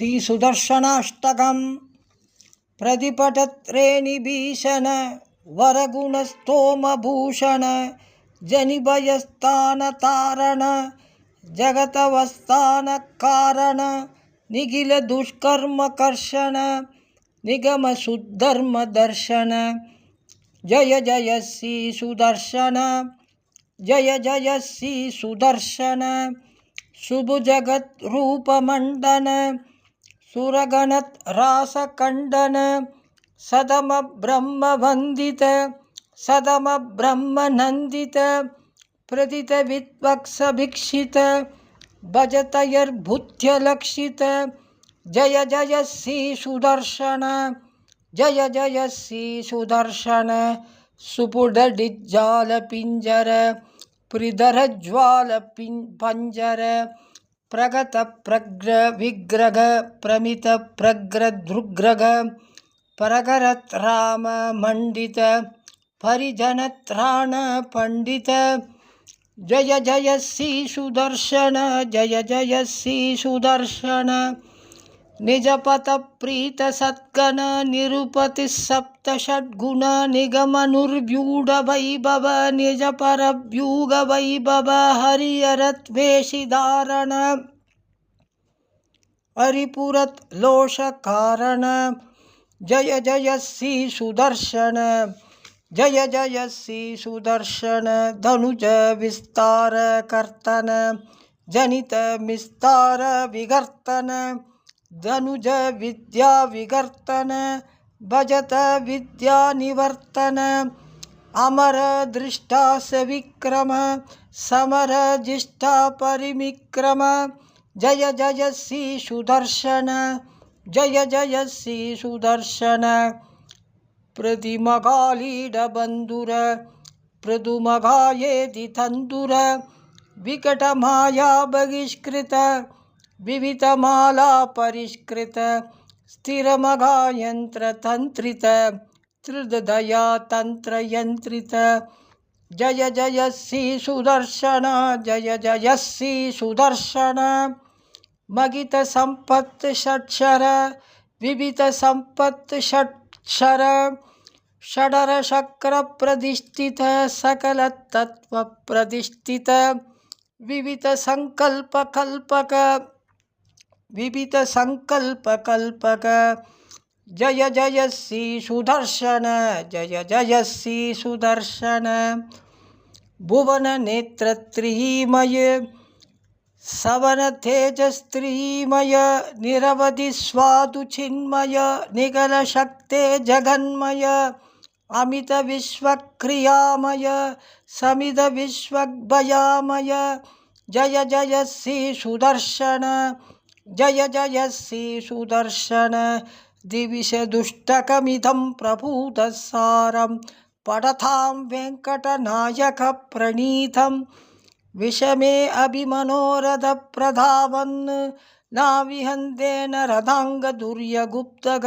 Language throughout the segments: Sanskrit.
श्री सुदर्शनाष्टकं प्रतिपठत्रेणिभीषण वरगुणस्तोमभूषण जनिभयस्थानतारण जगतवस्थानकारण निखिल दुष्कर्मकर्षण निगमशुद्धर्मदर्शन जय जय श्री सुदर्शन जय जय श्री सुदर्शन शुभ जगत रूपमंडन सुरगणत रासखंडन सदम ब्रह्म वंदित सदम ब्रह्म नंदित प्रदित विद्वक्ष भिक्षित भजतयर्भुत्य लक्षित जय जय श्री सुदर्शन जय जय श्री सुदर्शन सुपुडडिज्जाल पिंजर प्रिधर ज्वाल पंजर प्रगत प्रग्र विग्रह प्रमित प्रग्र धृग्रग परगरत राम मंडित परिजनत्राण पंडित जय जय श्री सुदर्शन जय जय श्री सुदर्शन निजपत प्रीत सत्गण निरुपति सप्त षड्गुण निगमनुर्व्यूढ़ वैभव निज पर व्यूग वैभव हरिहरत्वेषिधारण हरिपुरत लोष कारण जय जय श्री सुदर्शन जय जय श्री सुदर्शन धनुज विस्तार कर्तन जनित विस्तार विघर्तन धनुज विद्या विघर्तन भजत विद्या निवर्तन अमर दृष्टा सविक्रम समर जिष्ठा परिमिक्रम जय जय श्री सुदर्शन जय जय श्री सुदर्शन प्रतिमगालीड बंधुर प्रदुमगायेति तंदुर विकट माया बहिष्कृत विविधमाला परिष्कृत स्थिरमगा यंत्र तंत्रित त्रिदया तंत्र यंत्रित जय जय श्री सुदर्शन जय जय श्री सुदर्शन मगित संपत् षट्क्षर विविध संपत् षट्क्षर षडर शक्र प्रतिष्ठित सकल तत्व प्रतिष्ठित विविध संकल्प कल्पक विविध संकल्प कल्पक जय जय श्री सुदर्शन जय जय श्री सुदर्शन भुवन नेत्र त्रिमय सवन तेजस्त्रिमय निरवधि स्वादु चिन्मय निगल शक्ते जगन्मय अमित विश्वक्रियामय समिद विश्वभयामय जय जय श्री सुदर्शन जय जय श्री सुदर्शन दिविष दुष्टकमिदं प्रभूतसारं पठतां वेंकटनायक प्रणीतं विषमे अभिमनोरथ प्रधावन् नाविहन्तेन रथांग दुर्यगुप्तग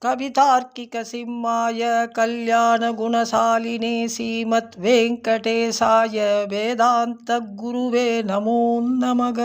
कवितार्किक सिंहाय कल्याण गुणशालिने श्रीमद् वेंकटेशाय वेदांत गुरुवे नमो नमः।